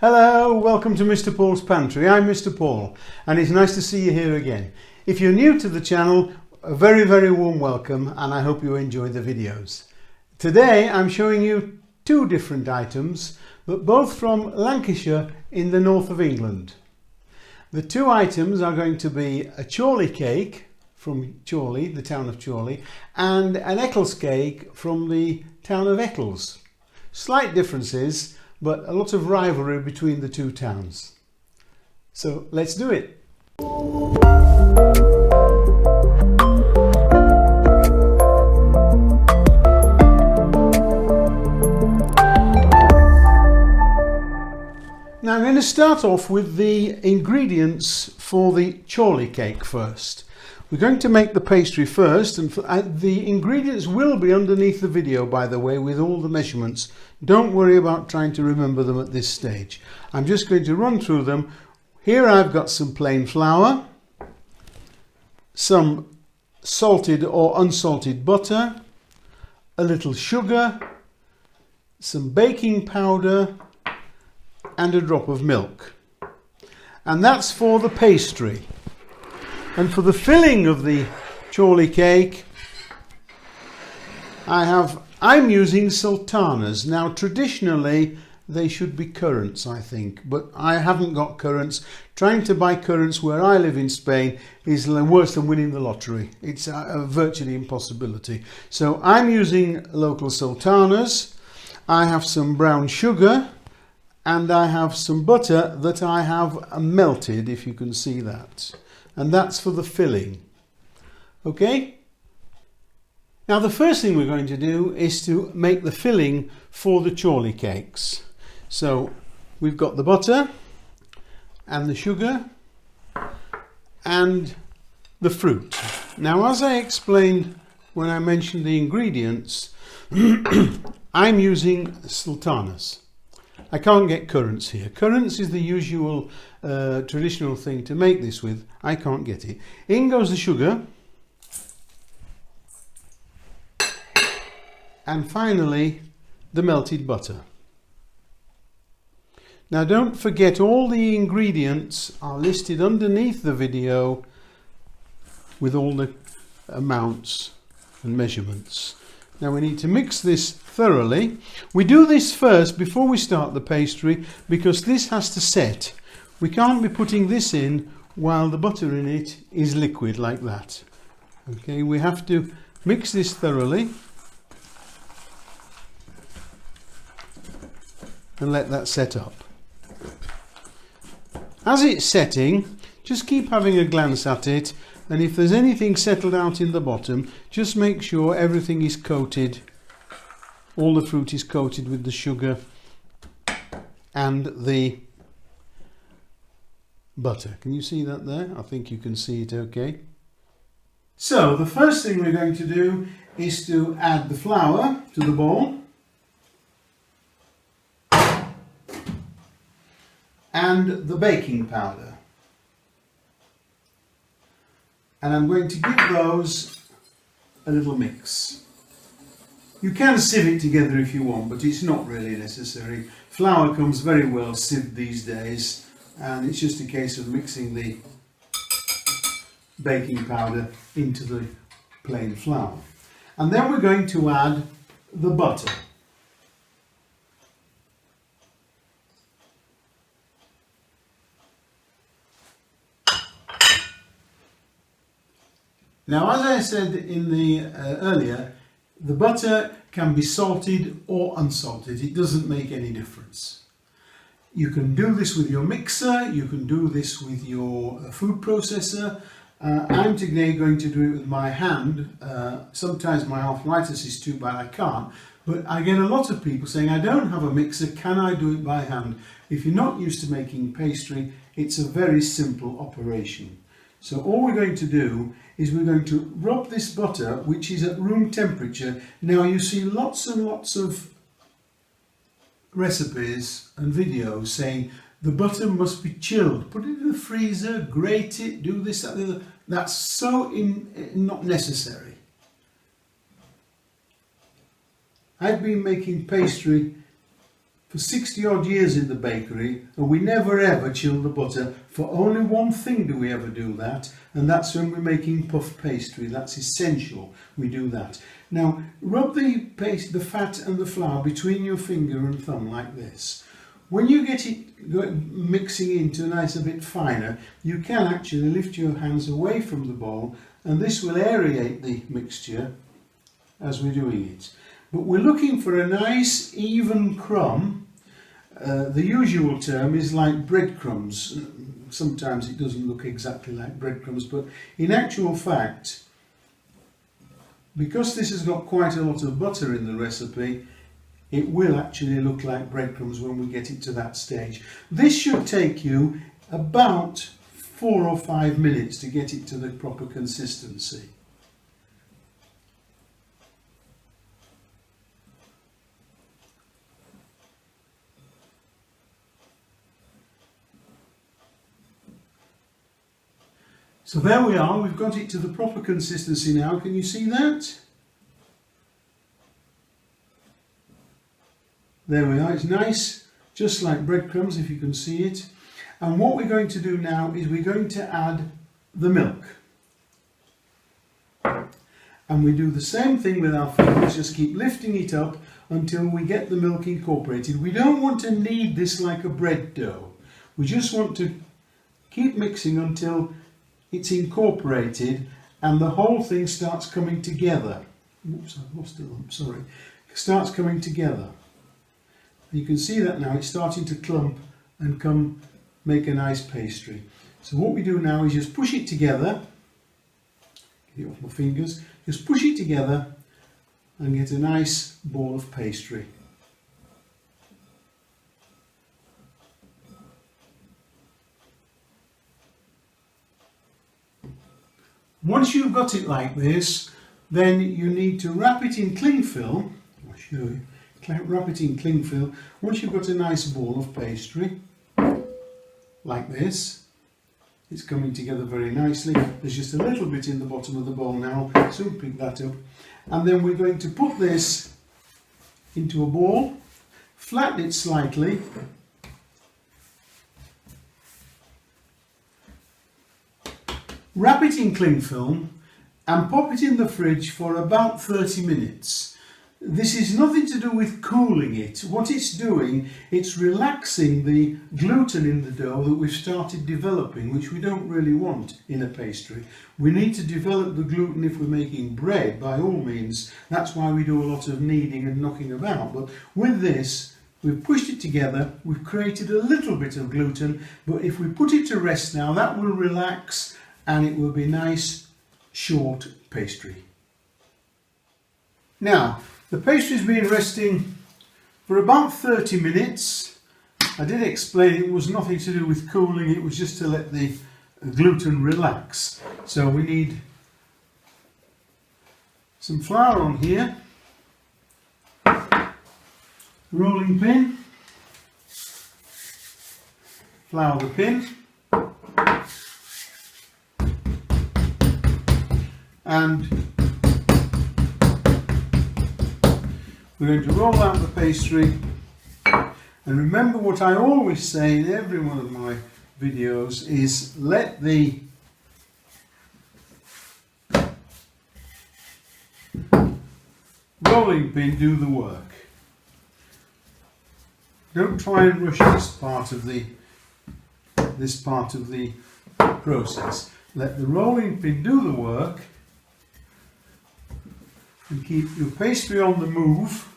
Hello, welcome to Mr. Paul's Pantry. I'm Mr. Paul and it's nice to see you here again. If you're new to the channel, a very warm welcome and I hope you enjoy the videos. Today I'm showing you two different items, but both from Lancashire in the north of England. The two items are going to be a Chorley Cake from Chorley, the town of Chorley, and an Eccles Cake from the town of Eccles. Slight differences, but a lot of rivalry between the two towns. So let's do it. Now I'm going to start off with the ingredients for the Chorley Cake first. We're going to make the pastry first, and the ingredients will be underneath the video, by the way, with all the measurements. Don't worry about trying to remember them at this stage. I'm just going to run through them. Here I've got some plain flour, some salted or unsalted butter, a little sugar, some baking powder, and a drop of milk. And that's for the pastry. And for the filling of the Chorley cake, I'm using sultanas. Now traditionally they should be currants, I think, but I haven't got currants. Trying to buy currants where I live in Spain is worse than winning the lottery. It's a virtually impossibility. So I'm using local sultanas. I have some brown sugar and I have some butter that I have melted, if you can see that. And that's for the filling. Okay? Now the first thing we're going to do is to make the filling for the Chorley cakes. So we've got the butter and the sugar and the fruit. Now, as I explained when I mentioned the ingredients, I'm using sultanas. I can't get currants here. Currants is the usual traditional thing to make this with. I can't get it. In goes the sugar. And finally, the melted butter. Now don't forget, all the ingredients are listed underneath the video with all the amounts and measurements. Now we need to mix this thoroughly. We do this first before we start the pastry because this has to set. We can't be putting this in while the butter in it is liquid like that. Okay, we have to mix this thoroughly and let that set up. As it's setting, just keep having a glance at it, and if there's anything settled out in the bottom, just make sure everything is coated, all the fruit is coated with the sugar and the butter. Can you see that there? I think you can see it okay. So the first thing we're going to do is to add the flour to the bowl and the baking powder. And I'm going to give those a little mix. You can sieve it together if you want, but it's not really necessary. Flour comes very well sieved these days, and it's just a case of mixing the baking powder into the plain flour. And then we're going to add the butter. Now, as I said in the earlier, the butter can be salted or unsalted. It doesn't make any difference. You can do this with your mixer, you can do this with your food processor. I'm today going to do it with my hand. Sometimes my arthritis is too bad I can't, but I get a lot of people saying, I don't have a mixer, can I do it by hand? If you're not used to making pastry, it's a very simple operation. So all we're going to do is we're going to rub this butter, which is at room temperature. Now you see lots and lots of recipes and videos saying the butter must be chilled. Put it in the freezer, grate it, do this, that, the other. That's so not necessary. I've been making pastry for 60 odd years in the bakery, and we never ever chill the butter. For only one thing do we ever do that, and that's when we're making puff pastry. That's essential, we do that. Now rub the fat and the flour between your finger and thumb like this. When you get it mixing into a bit finer, you can actually lift your hands away from the bowl, and this will aerate the mixture as we're doing it. But we're looking for a nice even crumb. The usual term is like breadcrumbs. Sometimes it doesn't look exactly like breadcrumbs, but in actual fact, because this has got quite a lot of butter in the recipe, it will actually look like breadcrumbs when we get it to that stage. This should take you about 4 or 5 minutes to get it to the proper consistency. So there we are, we've got it to the proper consistency now. Can you see that? There we are, it's nice, just like breadcrumbs if you can see it. And what we're going to do now is we're going to add the milk. And we do the same thing with our fingers, just keep lifting it up until we get the milk incorporated. We don't want to knead this like a bread dough. We just want to keep mixing until it's incorporated and the whole thing starts coming together. Oops, I've lost a lump, sorry. It starts coming together. You can see that now, it's starting to clump and make a nice pastry. So what we do now is just push it together, get it off my fingers, just push it together and get a nice ball of pastry. Once you've got it like this, then you need to wrap it in cling film. I'll show you. Wrap it in cling film. Once you've got a nice ball of pastry, like this, it's coming together very nicely. There's just a little bit in the bottom of the bowl now, so we'll pick that up. And then we're going to put this into a ball, flatten it slightly, wrap it in cling film and pop it in the fridge for about 30 minutes. This is nothing to do with cooling it. What it's doing, it's relaxing the gluten in the dough that we've started developing, which we don't really want in a pastry. We need to develop the gluten if we're making bread, by all means. That's why we do a lot of kneading and knocking about. But with this, we've pushed it together, we've created a little bit of gluten, but if we put it to rest now, that will relax and it will be nice, short pastry. Now, the pastry's been resting for about 30 minutes. I did explain it was nothing to do with cooling, it was just to let the gluten relax. So we need some flour on here, rolling pin, flour the pin, and we're going to roll out the pastry. And remember what I always say in every one of my videos is let the rolling pin do the work. Don't try and rush this part of the process. Let the rolling pin do the work and keep your pastry on the move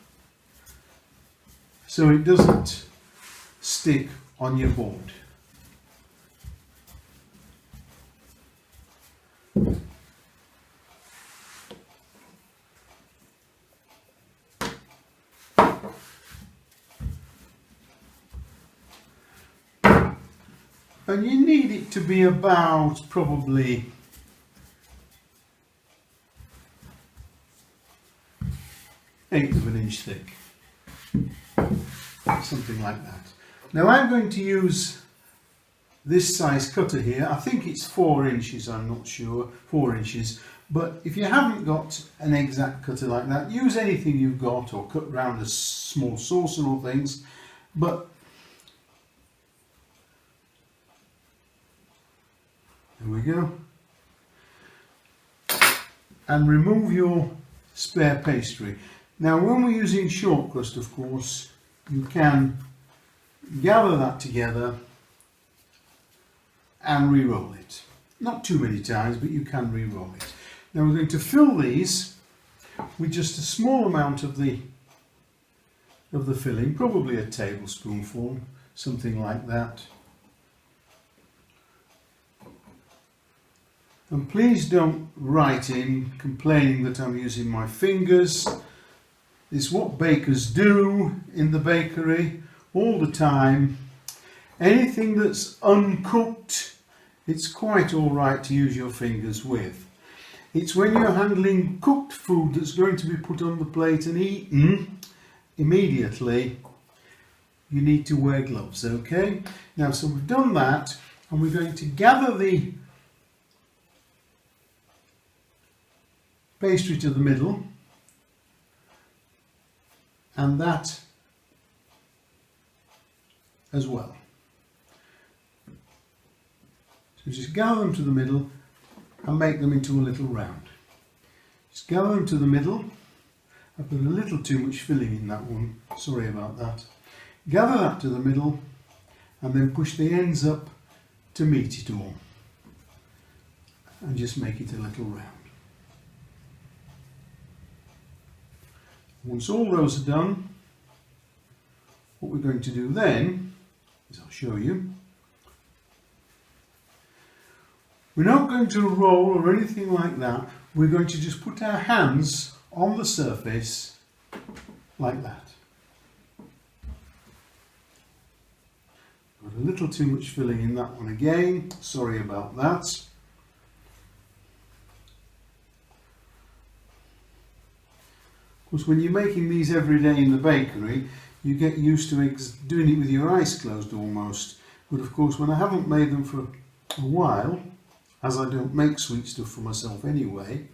so it doesn't stick on your board. And you need it to be about probably 1/8 of an inch thick. Something like that. Now I'm going to use this size cutter here. I think it's 4 inches, I'm not sure, 4 inches. But if you haven't got an exact cutter like that, use anything you've got or cut round as small saucer or things. But there we go. And remove your spare pastry. Now when we're using short crust, of course, you can gather that together and re-roll it. Not too many times, but you can re-roll it. Now we're going to fill these with just a small amount of the filling, probably a tablespoonful, something like that. And please don't write in complaining that I'm using my fingers. It's what bakers do in the bakery all the time. Anything that's uncooked, it's quite all right to use your fingers with. It's when you're handling cooked food that's going to be put on the plate and eaten immediately, you need to wear gloves, okay? Now, so we've done that, and we're going to gather the pastry to the middle, and that as well. So just gather them to the middle and make them into a little round. Just gather them to the middle. I put a little too much filling in that one, sorry about that. Gather that to the middle and then push the ends up to meet it all. And just make it a little round. Once all those are done, what we're going to do then is I'll show you. We're not going to roll or anything like that. We're going to just put our hands on the surface like that. Got a little too much filling in that one again. Sorry about that. Of course, when you're making these every day in the bakery, you get used to doing it with your eyes closed almost. But of course, when I haven't made them for a while, as I don't make sweet stuff for myself anyway,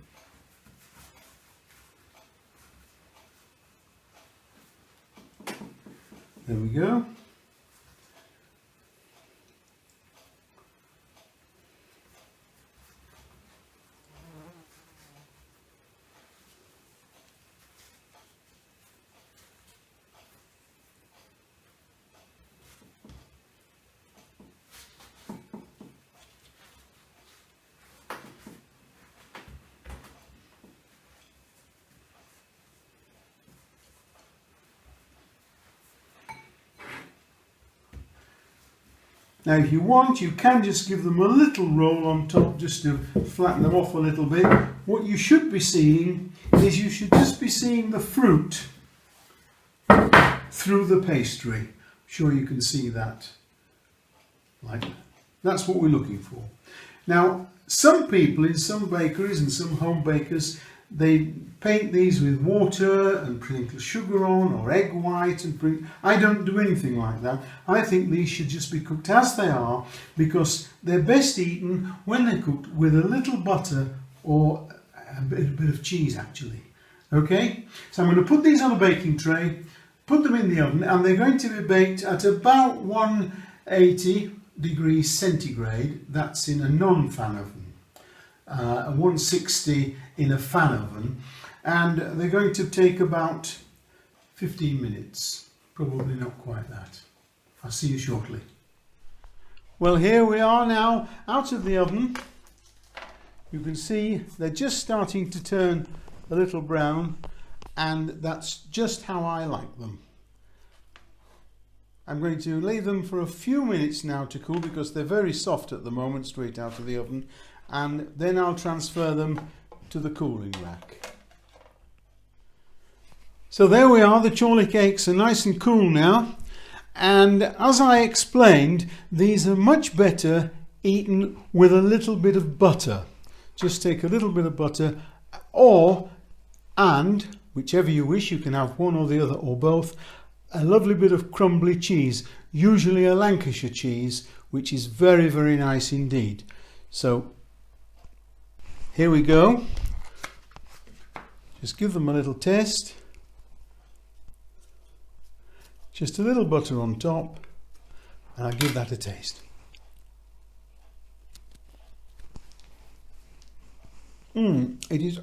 there we go. Now if you want, you can just give them a little roll on top just to flatten them off a little bit. What you should be seeing is you should just be seeing the fruit through the pastry. I'm sure you can see that like that. That's what we're looking for. Now some people in some bakeries and some home bakers, they paint these with water and sprinkle sugar on or egg white and I don't do anything like that. I think these should just be cooked as they are because they're best eaten when they're cooked with a little butter or a bit of cheese actually. Okay, so I'm going to put these on a baking tray, put them in the oven, and they're going to be baked at about 180 degrees centigrade. That's in a non-fan oven. 160 in a fan oven, and they're going to take about 15 minutes, probably not quite that. I'll see you shortly. Well, here we are now out of the oven. You can see they're just starting to turn a little brown, and that's just how I like them. I'm going to leave them for a few minutes now to cool because they're very soft at the moment straight out of the oven, and then I'll transfer them to the cooling rack. So there we are, the Chorley cakes are nice and cool now, and as I explained, these are much better eaten with a little bit of butter. Just take a little bit of butter, and whichever you wish, you can have one or the other or both, a lovely bit of crumbly cheese, usually a Lancashire cheese, which is very, very nice indeed. So here we go. Just give them a little taste. Just a little butter on top, and I'll give that a taste. It is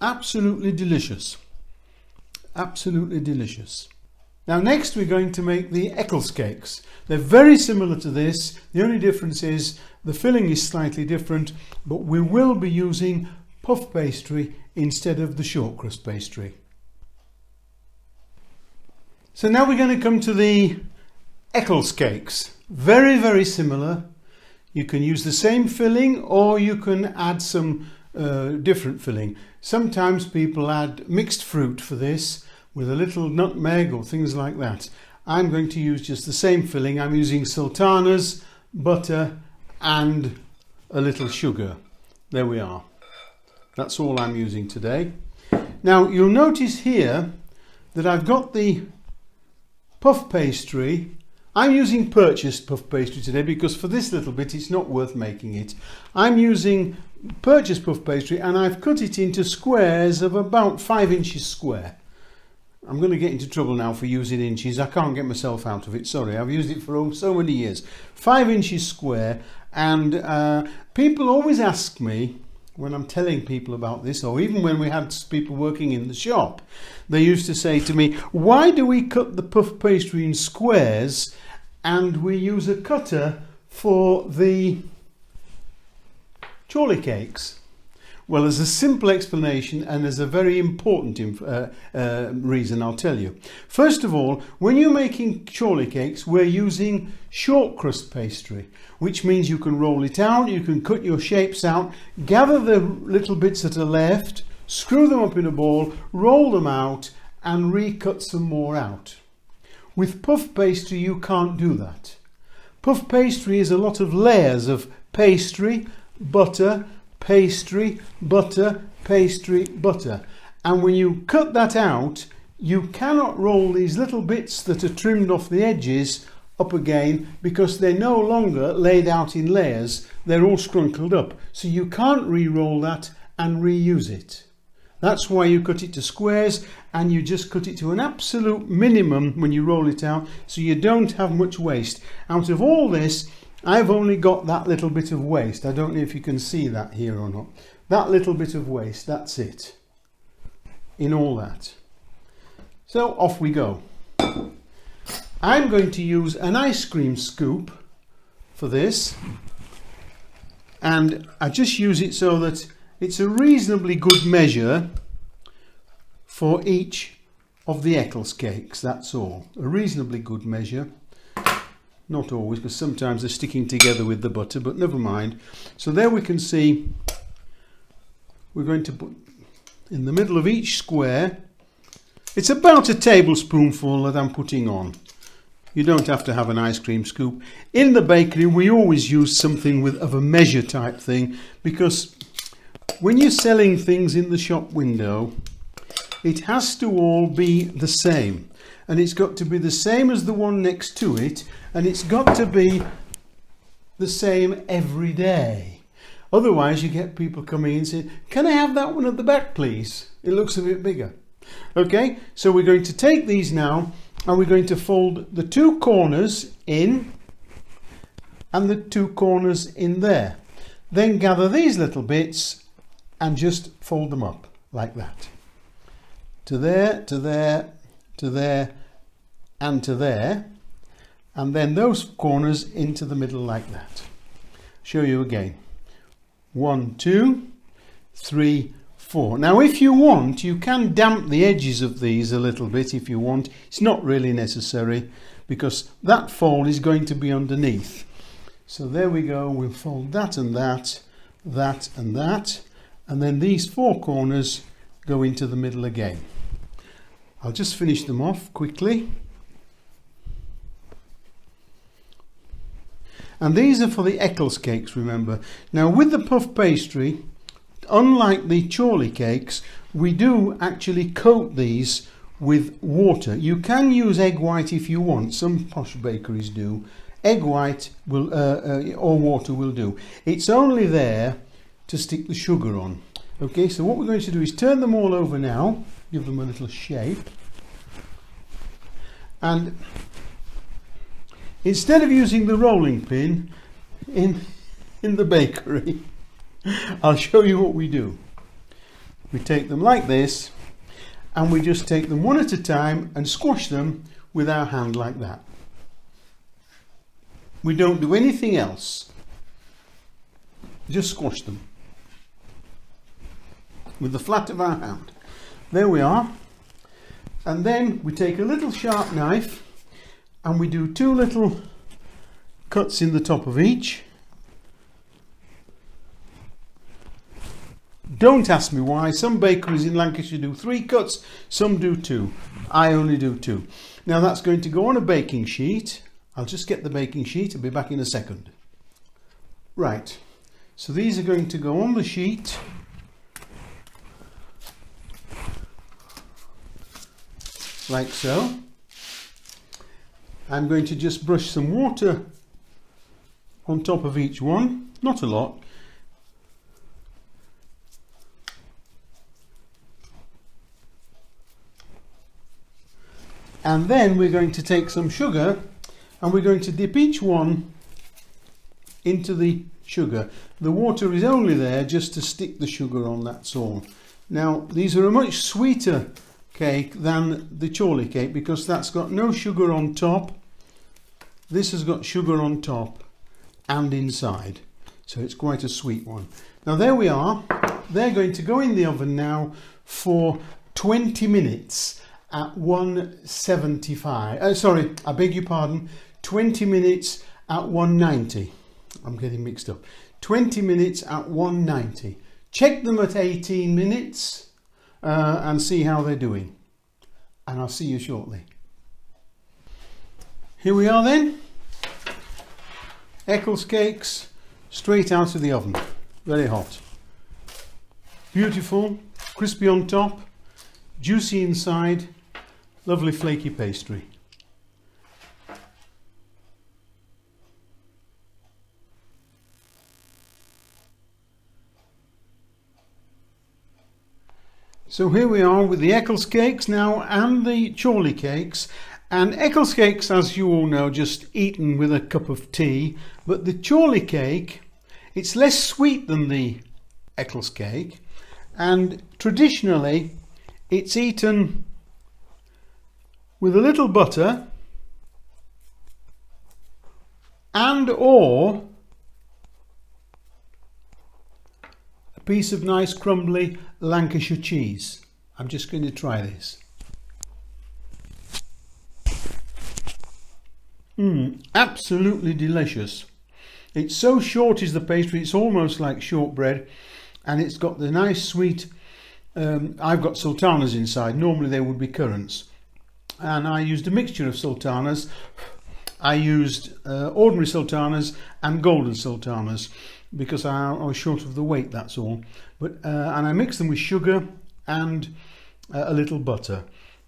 absolutely delicious. Absolutely delicious. Now next we're going to make the Eccles cakes. They're very similar to this. The only difference is the filling is slightly different, but we will be using puff pastry instead of the short crust pastry. So now we're going to come to the Eccles cakes. Very, very similar. You can use the same filling or you can add some different filling. Sometimes people add mixed fruit for this with a little nutmeg or things like that. I'm going to use just the same filling. I'm using sultanas, butter and a little sugar. There we are. That's all I'm using today. Now you'll notice here that I've got the puff pastry. I'm using purchased puff pastry today because for this little bit it's not worth making it. I'm using purchased puff pastry and I've cut it into squares of about 5 inches square. I'm going to get into trouble now for using inches. I can't get myself out of it. Sorry, I've used it for so many years. 5 inches square, and people always ask me when I'm telling people about this, or even when we had people working in the shop, they used to say to me, why do we cut the puff pastry in squares and we use a cutter for the Chorley cakes? Well, there's a simple explanation and there's a very important reason I'll tell you. First of all, when you're making Chorley cakes, we're using short crust pastry, which means you can roll it out, you can cut your shapes out, gather the little bits that are left, screw them up in a ball, roll them out and recut some more out. With puff pastry, you can't do that. Puff pastry is a lot of layers of pastry, butter, pastry, butter, pastry, butter. And when you cut that out, you cannot roll these little bits that are trimmed off the edges up again because they're no longer laid out in layers. They're all scrunkled up. So you can't re-roll that and reuse it. That's why you cut it to squares and you just cut it to an absolute minimum when you roll it out so you don't have much waste. Out of all this, I've only got that little bit of waste. I don't know if you can see that here or not. That little bit of waste, that's it. In all that. So off we go. I'm going to use an ice cream scoop for this. And I just use it so that it's a reasonably good measure for each of the Eccles cakes. That's all. A reasonably good measure. Not always, because sometimes they're sticking together with the butter, but never mind. So there we can see we're going to put in the middle of each square. It's about a tablespoonful that I'm putting on. You don't have to have an ice cream scoop. In the bakery we always use something of a measure type thing, because when you're selling things in the shop window, it has to all be the same. And it's got to be the same as the one next to it, and it's got to be the same every day. Otherwise you get people coming and saying, can I have that one at the back please? It looks a bit bigger. Okay, so we're going to take these now and we're going to fold the two corners in and the two corners in there. Then gather these little bits and just fold them up like that. To there, to there, to there and to there, and then those corners into the middle like that. Show you again. 1, 2, 3, 4. Now if you want, you can damp the edges of these a little bit if you want. It's not really necessary because that fold is going to be underneath. So there we go. We'll fold that and that, that and that, and then these four corners go into the middle again. I'll just finish them off quickly. And these are for the Eccles cakes, remember. Now with the puff pastry, unlike the Chorley cakes, we do actually coat these with water. You can use egg white if you want. Some posh bakeries do. Egg white will or water will do. It's only there to stick the sugar on. Okay, so what we're going to do is turn them all over now. Give them a little shape. And instead of using the rolling pin in the bakery, I'll show you what we do. We take them like this, and we just take them one at a time and squash them with our hand like that. We don't do anything else. Just squash them with the flat of our hand. There we are. And then we take a little sharp knife and we do 2 little cuts in the top of each. Don't ask me why. Some bakeries in Lancashire do 3 cuts, some do 2. I only do 2. Now that's going to go on a baking sheet. I'll just get the baking sheet. I'll be back in a second. Right, so these are going to go on the sheet. Like so. I'm going to just brush some water on top of each one, not a lot. And then we're going to take some sugar and we're going to dip each one into the sugar. The water is only there just to stick the sugar on, that's all. Now these are a much sweeter cake than the Chorley cake because that's got no sugar on top. This has got sugar on top and inside, so it's quite a sweet one. Now there we are. They're going to go in the oven now for 20 minutes at 175. Sorry, I beg your pardon, 20 minutes at 190. I'm getting mixed up. 20 minutes at 190. Check them at 18 minutes and see how they're doing. And I'll see you shortly. Here we are then. Eccles cakes straight out of the oven. Very hot. Beautiful, crispy on top, juicy inside, lovely flaky pastry. So here we are with the Eccles cakes now and the Chorley cakes. And Eccles cakes, as you all know, just eaten with a cup of tea. But the Chorley cake, it's less sweet than the Eccles cake. And traditionally, it's eaten with a little butter and or a piece of nice crumbly Lancashire cheese. I'm just going to try this. Absolutely delicious. It's so short is the pastry, it's almost like shortbread, and it's got the nice sweet, I've got sultanas inside. Normally they would be currants, and I used a mixture of sultanas. I used ordinary sultanas and golden sultanas because I was short of the weight, that's all. But and I mixed them with sugar and a little butter,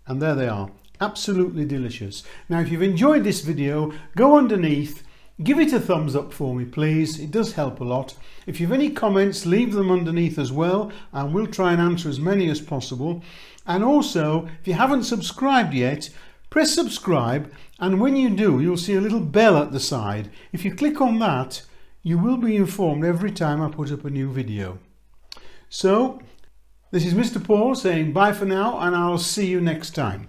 and there they are. Absolutely delicious. Now if you've enjoyed this video, go underneath, give it a thumbs up for me please, it does help a lot. If you've any comments, leave them underneath as well, and we'll try and answer as many as possible. And also, if you haven't subscribed yet, press subscribe, and when you do, you'll see a little bell at the side. If you click on that, you will be informed every time I put up a new video. So this is Mr. Paul saying bye for now, and I'll see you next time.